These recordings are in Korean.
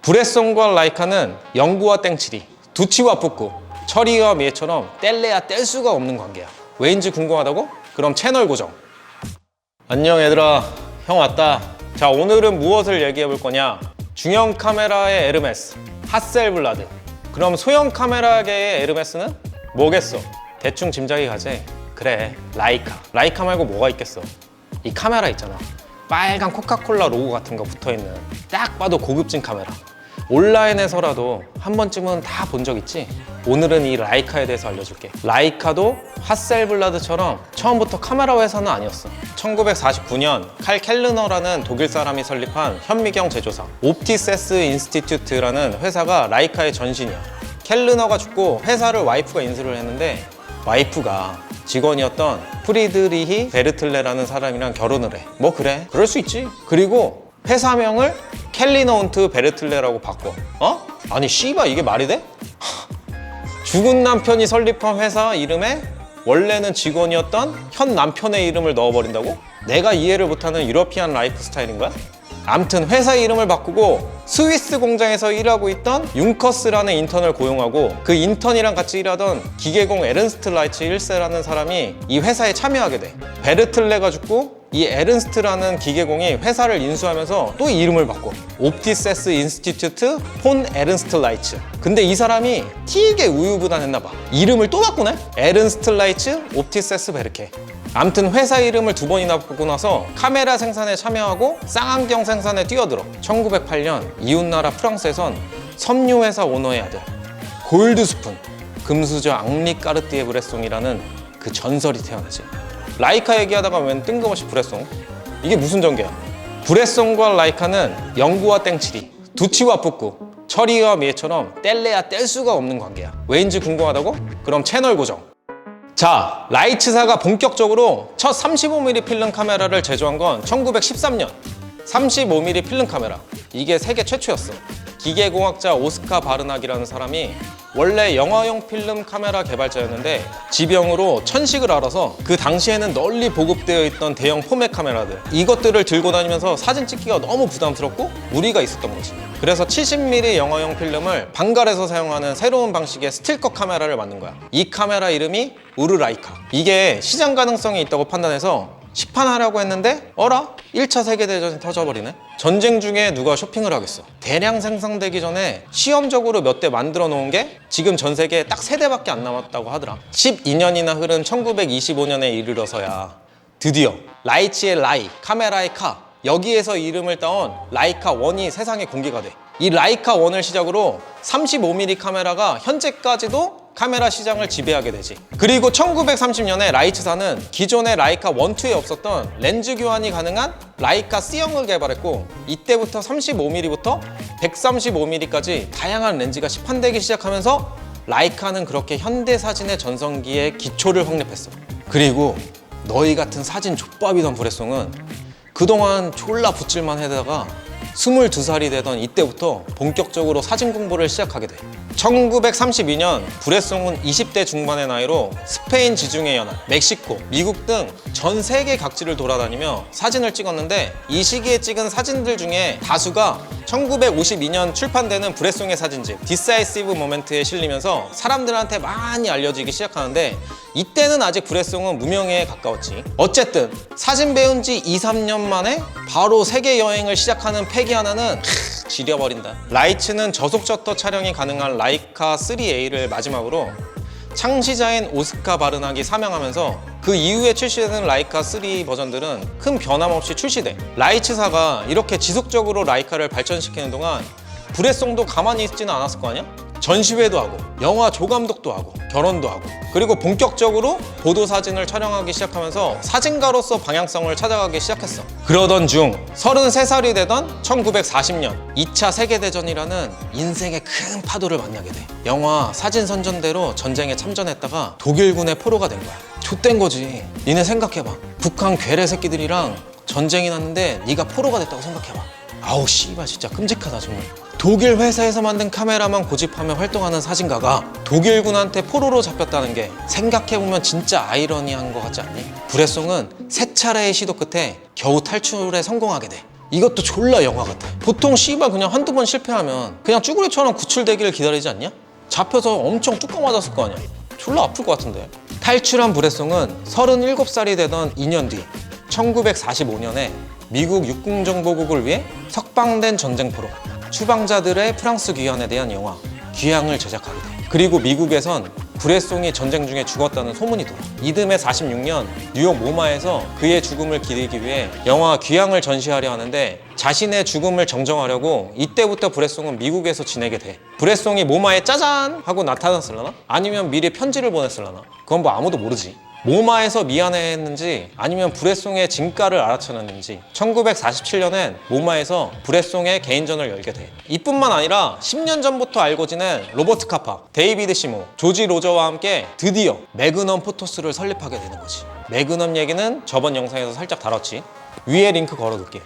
브레송과 라이카는 영구와 땡칠이, 두치와 뿌꾸, 철이와 미에처럼 뗄래야 뗄 수가 없는 관계야. 왜인지 궁금하다고? 그럼 채널 고정. 안녕 얘들아, 형 왔다. 자, 오늘은 무엇을 얘기해 볼 거냐? 중형 카메라의 에르메스, 하셀블라드. 그럼 소형 카메라계의 에르메스는 뭐겠어? 대충 짐작이 가지? 그래, 라이카. 라이카 말고 뭐가 있겠어? 이 카메라 있잖아, 빨간 코카콜라 로고 같은 거 붙어있는 딱 봐도 고급진 카메라. 온라인에서라도 한 번쯤은 다 본 적 있지? 오늘은 이 라이카에 대해서 알려줄게. 라이카도 하셀블라드처럼 처음부터 카메라 회사는 아니었어. 1949년 칼 켈르너라는 독일 사람이 설립한 현미경 제조사 옵티세스 인스티튜트라는 회사가 라이카의 전신이야. 켈르너가 죽고 회사를 와이프가 인수를 했는데, 와이프가 직원이었던 프리드리히 베르틀레라는 사람이랑 결혼을 해. 뭐 그래, 그럴 수 있지. 그리고 회사명을 켈리너운트 베르틀레라고 바꿔. 아니 씨바, 이게 말이 돼? 죽은 남편이 설립한 회사 이름에 원래는 직원이었던 현 남편의 이름을 넣어버린다고? 내가 이해를 못하는 유러피안 라이프 스타일인 거야? 암튼 회사 이름을 바꾸고 스위스 공장에서 일하고 있던 융커스라는 인턴을 고용하고, 그 인턴이랑 같이 일하던 기계공 에른스트 라이츠 1세라는 사람이 이 회사에 참여하게 돼. 베르틀레가 죽고 이 에른스트라는 기계공이 회사를 인수하면서 또 이름을 바꿔. 옵티세스 인스티튜트 폰 에른스트 라이츠. 근데 이 사람이 되게 우유부단했나 봐. 이름을 또 바꾸네? 에른스트 라이츠 옵티세스 베르케. 암튼 회사 이름을 2번이나 바꾸고 나서 카메라 생산에 참여하고 쌍안경 생산에 뛰어들어. 1908년 이웃나라 프랑스에선 섬유회사 오너의 아들 골드스푼, 금수저 앙리 까르띠에 브레송이라는 그 전설이 태어나지. 라이카 얘기하다가 웬 뜬금없이 브레송? 이게 무슨 전개야? 브레송과 라이카는 영구와 땡칠이, 두치와 뿌꾸, 철이와 미에처럼 뗄래야 뗄 수가 없는 관계야. 왜인지 궁금하다고? 그럼 채널 고정. 자, 라이츠사가 본격적으로 첫 35mm 필름 카메라를 제조한 건 1913년. 35mm 필름 카메라, 이게 세계 최초였어. 기계공학자 오스카 바르낙이라는 사람이 원래 영화용 필름 카메라 개발자였는데 지병으로 천식을 앓아서 그 당시에는 널리 보급되어 있던 대형 포맷 카메라들, 이것들을 들고 다니면서 사진 찍기가 너무 부담스럽고 무리가 있었던 거지. 그래서 70mm 영화용 필름을 방갈해서 사용하는 새로운 방식의 스틸컷 카메라를 만든 거야. 이 카메라 이름이 우르라이카. 이게 시장 가능성이 있다고 판단해서 시판하려고 했는데 어라? 1차 세계대전이 터져버리네? 전쟁 중에 누가 쇼핑을 하겠어. 대량 생산되기 전에 시험적으로 몇 대 만들어 놓은 게 지금 전 세계에 딱 3대밖에 안 남았다고 하더라. 12년이나 흐른 1925년에 이르러서야 드디어 라이치의 라이, 카메라의 카, 여기에서 이름을 따온 라이카 1이 세상에 공개가 돼. 이 라이카 1을 시작으로 35mm 카메라가 현재까지도 카메라 시장을 지배하게 되지. 그리고 1930년에 라이츠사는 기존의 라이카 1, 2에 없었던 렌즈 교환이 가능한 라이카 C형을 개발했고, 이때부터 35mm부터 135mm까지 다양한 렌즈가 시판되기 시작하면서 라이카는 그렇게 현대사진의 전성기의 기초를 확립했어. 그리고 너희 같은 사진 족밥이던 브레송은 그동안 졸라 붙질만 해다가 22살이 되던 이때부터 본격적으로 사진 공부를 시작하게 돼. 1932년 브레송은 20대 중반의 나이로 스페인 지중해 연안, 멕시코, 미국 등 전 세계 각지를 돌아다니며 사진을 찍었는데, 이 시기에 찍은 사진들 중에 다수가 1952년 출판되는 브레송의 사진집 디사이시브 모멘트에 실리면서 사람들한테 많이 알려지기 시작하는데, 이때는 아직 브레송은 무명에 가까웠지. 어쨌든 사진 배운 지 2, 3년 만에 바로 세계 여행을 시작하는 패기 하나는 지려버린다. 라이츠는 저속 셔터 촬영이 가능한 라이카 3A를 마지막으로 창시자인 오스카 바르낙이 사명하면서 그 이후에 출시되는 라이카 3 버전들은 큰 변함없이 출시돼. 라이츠사가 이렇게 지속적으로 라이카를 발전시키는 동안 브레송도 가만히 있지는 않았을 거 아니야? 전시회도 하고, 영화 조감독도 하고, 결혼도 하고, 그리고 본격적으로 보도사진을 촬영하기 시작하면서 사진가로서 방향성을 찾아가기 시작했어. 그러던 중 33살이 되던 1940년 2차 세계대전이라는 인생의 큰 파도를 만나게 돼. 영화 사진선전대로 전쟁에 참전했다가 독일군의 포로가 된 거야. 좆된 거지. 니네 생각해봐. 북한 괴뢰 새끼들이랑 전쟁이 났는데 네가 포로가 됐다고 생각해봐. 아우 씨발, 진짜 끔찍하다 정말. 독일 회사에서 만든 카메라만 고집하며 활동하는 사진가가 독일군한테 포로로 잡혔다는 게 생각해보면 진짜 아이러니한 것 같지 않니? 브레송은 3차례의 시도 끝에 겨우 탈출에 성공하게 돼. 이것도 졸라 영화 같아. 보통 씨발 그냥 한두 번 실패하면 그냥 쭈구리처럼 구출되기를 기다리지 않냐? 잡혀서 엄청 뚜껑 맞았을 거 아니야. 졸라 아플 것 같은데. 탈출한 브레송은 37살이 되던 2년 뒤 1945년에 미국 육군정보국을 위해 석방된 전쟁포로 추방자들의 프랑스 귀환에 대한 영화 귀향을 제작하게 돼. 그리고 미국에선 브레송이 전쟁 중에 죽었다는 소문이 돌아. 이듬해 46년 뉴욕 모마에서 그의 죽음을 기리기 위해 영화 귀향을 전시하려 하는데 자신의 죽음을 정정하려고 이때부터 브레송은 미국에서 지내게 돼. 브레송이 모마에 짜잔 하고 나타났을라나? 아니면 미리 편지를 보냈을라나? 그건 뭐 아무도 모르지. 모마에서 미안해했는지 아니면 브레송의 진가를 알아채었는지 1947년엔 모마에서 브레송의 개인전을 열게 돼. 이뿐만 아니라 10년 전부터 알고 지낸 로버트 카파, 데이비드 시모, 조지 로저와 함께 드디어 매그넘 포토스를 설립하게 되는 거지. 매그넘 얘기는 저번 영상에서 살짝 다뤘지. 위에 링크 걸어둘게.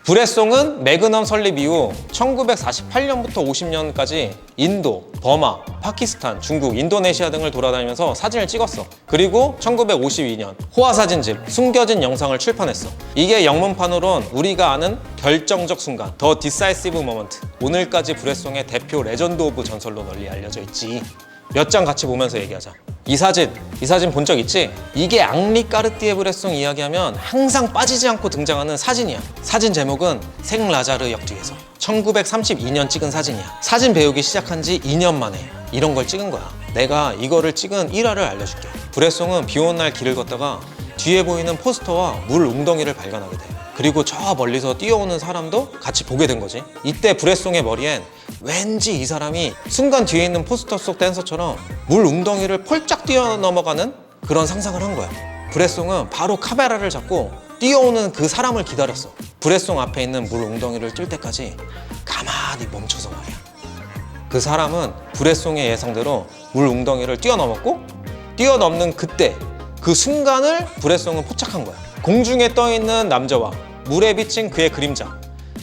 브레송은 매그넘 설립 이후 1948년부터 50년까지 인도, 버마, 파키스탄, 중국, 인도네시아 등을 돌아다니면서 사진을 찍었어. 그리고 1952년 호화사진집 숨겨진 영상을 출판했어. 이게 영문판으로는 우리가 아는 결정적 순간, 더 디사이시브 모먼트, 오늘까지 브레송의 대표 레전드 오브 전설로 널리 알려져 있지. 몇 장 같이 보면서 얘기하자. 이 사진 본 적 있지? 이게 앙리 까르띠에 브레송 이야기하면 항상 빠지지 않고 등장하는 사진이야. 사진 제목은 생라자르 역 뒤에서 1932년 찍은 사진이야. 사진 배우기 시작한 지 2년 만에 이런 걸 찍은 거야. 내가 이거를 찍은 일화를 알려줄게. 브레송은 비 오는 날 길을 걷다가 뒤에 보이는 포스터와 물 웅덩이를 발견하게 돼. 그리고 저 멀리서 뛰어오는 사람도 같이 보게 된 거지. 이때 브레송의 머리엔 왠지 이 사람이 순간 뒤에 있는 포스터 속 댄서처럼 물 웅덩이를 폴짝 뛰어넘어가는 그런 상상을 한 거야. 브레송은 바로 카메라를 잡고 뛰어오는 그 사람을 기다렸어. 브레송 앞에 있는 물 웅덩이를 뛸 때까지 가만히 멈춰서 말이야. 그 사람은 브레송의 예상대로 물 웅덩이를 뛰어넘었고, 뛰어넘는 그때 그 순간을 브레송은 포착한 거야. 공중에 떠있는 남자와 물에 비친 그의 그림자,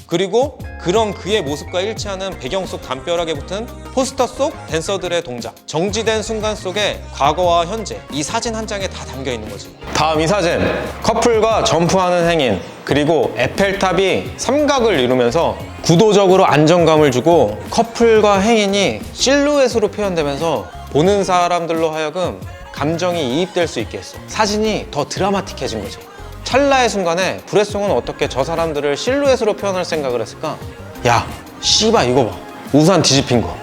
그리고 그런 그의 모습과 일치하는 배경 속 담벼락에 붙은 포스터 속 댄서들의 동작, 정지된 순간 속에 과거와 현재, 이 사진 한 장에 다 담겨 있는 거지. 다음 이 사진, 커플과 점프하는 행인, 그리고 에펠탑이 삼각을 이루면서 구도적으로 안정감을 주고 커플과 행인이 실루엣으로 표현되면서 보는 사람들로 하여금 감정이 이입될 수 있게 했어. 사진이 더 드라마틱해진 거지. 찰나의 순간에 브레송은 어떻게 저 사람들을 실루엣으로 표현할 생각을 했을까? 야, 씨발 이거 봐. 우산 뒤집힌 거.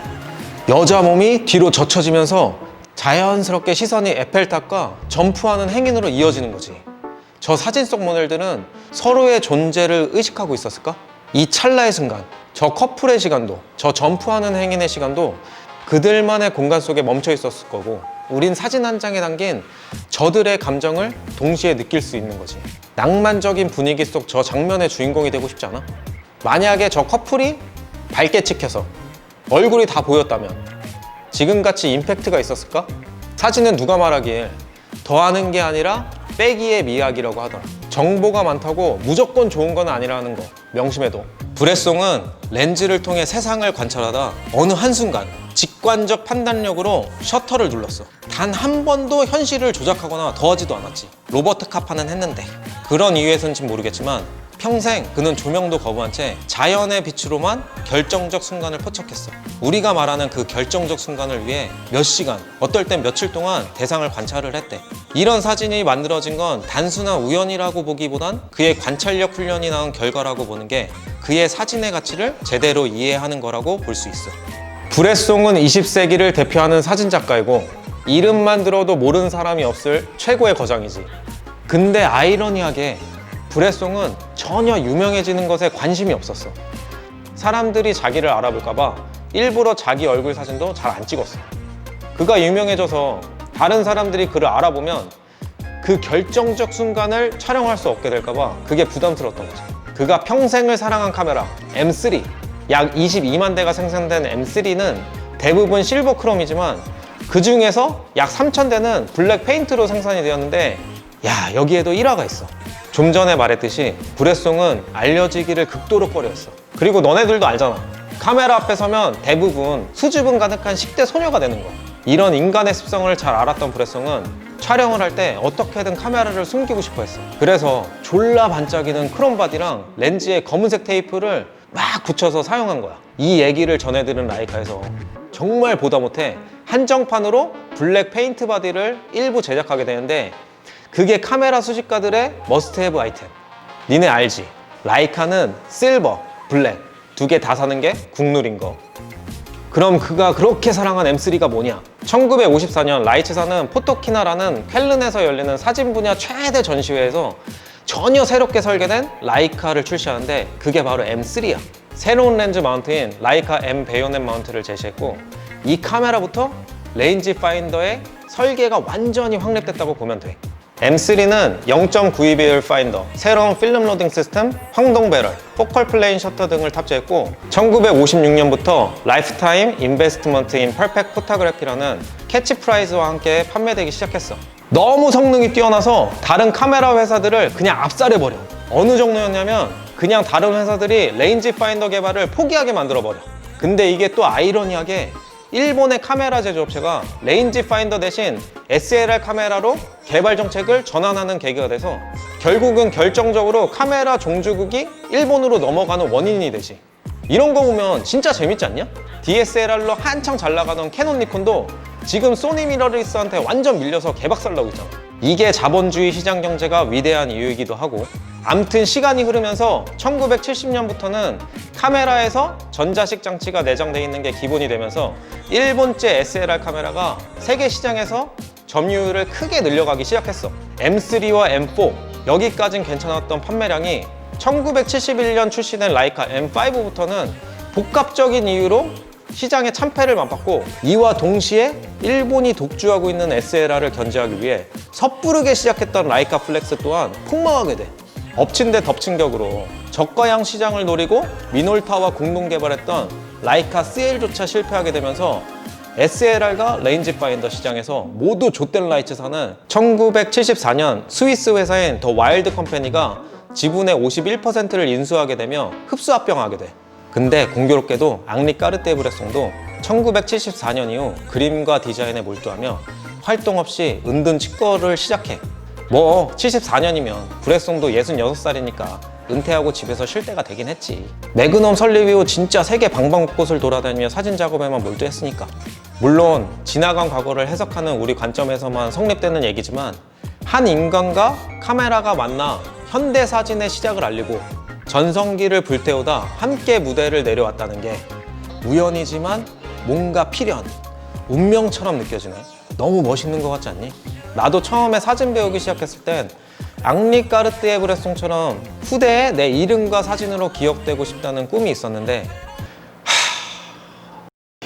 여자 몸이 뒤로 젖혀지면서 자연스럽게 시선이 에펠탑과 점프하는 행인으로 이어지는 거지. 저 사진 속 모델들은 서로의 존재를 의식하고 있었을까? 이 찰나의 순간, 저 커플의 시간도, 저 점프하는 행인의 시간도 그들만의 공간 속에 멈춰 있었을 거고, 우린 사진 한 장에 담긴 저들의 감정을 동시에 느낄 수 있는 거지. 낭만적인 분위기 속 저 장면의 주인공이 되고 싶지 않아? 만약에 저 커플이 밝게 찍혀서 얼굴이 다 보였다면 지금같이 임팩트가 있었을까? 사진은 누가 말하기에 더하는 게 아니라 빼기의 미학이라고 하더라. 정보가 많다고 무조건 좋은 건 아니라는 거 명심해둬. 브레송은 렌즈를 통해 세상을 관찰하다 어느 한순간 직관적 판단력으로 셔터를 눌렀어. 단 한 번도 현실을 조작하거나 더하지도 않았지. 로버트 카파는 했는데. 그런 이유에서인지 모르겠지만 평생 그는 조명도 거부한 채 자연의 빛으로만 결정적 순간을 포착했어. 우리가 말하는 그 결정적 순간을 위해 몇 시간, 어떨 땐 며칠 동안 대상을 관찰을 했대. 이런 사진이 만들어진 건 단순한 우연이라고 보기보단 그의 관찰력 훈련이 낳은 결과라고 보는 게 그의 사진의 가치를 제대로 이해하는 거라고 볼 수 있어. 브레송은 20세기를 대표하는 사진작가이고 이름만 들어도 모르는 사람이 없을 최고의 거장이지. 근데 아이러니하게 브레송은 전혀 유명해지는 것에 관심이 없었어. 사람들이 자기를 알아볼까봐 일부러 자기 얼굴 사진도 잘 안 찍었어. 그가 유명해져서 다른 사람들이 그를 알아보면 그 결정적 순간을 촬영할 수 없게 될까봐 그게 부담스러웠던 거지. 그가 평생을 사랑한 카메라 M3, 약 22만 대가 생산된 M3는 대부분 실버 크롬이지만 그 중에서 약 3,000대는 블랙 페인트로 생산이 되었는데, 야, 여기에도 일화가 있어. 좀 전에 말했듯이 브레송은 알려지기를 극도로 꺼려했어. 그리고 너네들도 알잖아. 카메라 앞에 서면 대부분 수줍음 가득한 10대 소녀가 되는 거야. 이런 인간의 습성을 잘 알았던 브레송은 촬영을 할 때 어떻게든 카메라를 숨기고 싶어 했어. 그래서 졸라 반짝이는 크롬 바디랑 렌즈에 검은색 테이프를 막 붙여서 사용한 거야. 이 얘기를 전해들은 라이카에서 정말 보다 못해 한정판으로 블랙 페인트 바디를 일부 제작하게 되는데, 그게 카메라 수집가들의 머스트헤브 아이템. 니네 알지? 라이카는 실버, 블랙 두 개 다 사는 게 국룰인 거. 그럼 그가 그렇게 사랑한 M3가 뭐냐? 1954년 라이츠사는 포토키나라는 쾰른에서 열리는 사진 분야 최대 전시회에서 전혀 새롭게 설계된 라이카를 출시하는데, 그게 바로 M3야. 새로운 렌즈 마운트인 라이카 M 베요넷 마운트를 제시했고, 이 카메라부터 레인지 파인더의 설계가 완전히 확립됐다고 보면 돼. M3는 0.92배율 파인더, 새로운 필름 로딩 시스템, 황동 배럴, 포컬 플레인 셔터 등을 탑재했고, 1956년부터 라이프타임 인베스트먼트 인 퍼펙트 포토그래피라는 캐치프라이즈와 함께 판매되기 시작했어. 너무 성능이 뛰어나서 다른 카메라 회사들을 그냥 압살해버려. 어느 정도였냐면 그냥 다른 회사들이 레인지 파인더 개발을 포기하게 만들어버려. 근데 이게 또 아이러니하게 일본의 카메라 제조업체가 레인지 파인더 대신 SLR 카메라로 개발 정책을 전환하는 계기가 돼서 결국은 결정적으로 카메라 종주국이 일본으로 넘어가는 원인이 되지. 이런 거 보면 진짜 재밌지 않냐? DSLR로 한창 잘 나가던 캐논 니콘도 지금 소니 미러리스한테 완전 밀려서 개박살 나고 있잖아. 이게 자본주의 시장 경제가 위대한 이유이기도 하고, 암튼 시간이 흐르면서 1970년부터는 카메라에서 전자식 장치가 내장되어 있는 게 기본이 되면서 일본제 SLR 카메라가 세계 시장에서 점유율을 크게 늘려가기 시작했어. M3와 M4 여기까진 괜찮았던 판매량이 1971년 출시된 라이카 M5부터는 복합적인 이유로 시장의 참패를 맛봤고, 이와 동시에 일본이 독주하고 있는 SLR을 견제하기 위해 섣부르게 시작했던 라이카 플렉스 또한 폭망하게 돼. 엎친 데 덮친 격으로 저가형 시장을 노리고 미놀타와 공동 개발했던 라이카 CL조차 실패하게 되면서 SLR과 레인지 파인더 시장에서 모두 좆된 라이츠사는 1974년 스위스 회사인 더 와일드 컴퍼니가 지분의 51%를 인수하게 되며 흡수합병하게 돼. 근데 공교롭게도 앙리 까르띠에 브레송도 1974년 이후 그림과 디자인에 몰두하며 활동 없이 은둔 치과를 시작해. 뭐 74년이면 브레송도 66살이니까 은퇴하고 집에서 쉴 때가 되긴 했지. 매그넘 설립 이후 진짜 세계 방방곳곳을 돌아다니며 사진 작업에만 몰두했으니까. 물론 지나간 과거를 해석하는 우리 관점에서만 성립되는 얘기지만, 한 인간과 카메라가 만나 현대 사진의 시작을 알리고 전성기를 불태우다 함께 무대를 내려왔다는 게 우연이지만 뭔가 필연, 운명처럼 느껴지네. 너무 멋있는 것 같지 않니? 나도 처음에 사진 배우기 시작했을 땐 앙리 까르띠에 브레송처럼 후대에 내 이름과 사진으로 기억되고 싶다는 꿈이 있었는데,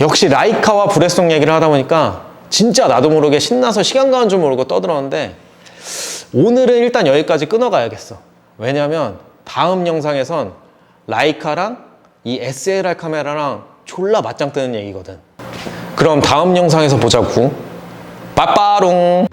역시 라이카와 브레송 얘기를 하다 보니까 진짜 나도 모르게 신나서 시간 가는 줄 모르고 떠들었는데, 오늘은 일단 여기까지 끊어가야겠어. 왜냐면 다음 영상에선 라이카랑 이 SLR 카메라랑 졸라 맞짱 뜨는 얘기거든. 그럼 다음 영상에서 보자고. 빠빠롱.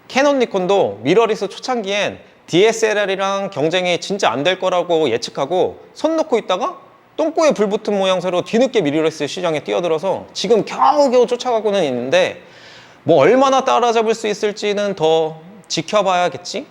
캐논 니콘도 미러리스 초창기엔 DSLR이랑 경쟁이 진짜 안 될 거라고 예측하고 손 놓고 있다가 똥꼬에 불 붙은 모양새로 뒤늦게 미러리스 시장에 뛰어들어서 지금 겨우겨우 쫓아가고는 있는데, 뭐 얼마나 따라잡을 수 있을지는 더 지켜봐야겠지?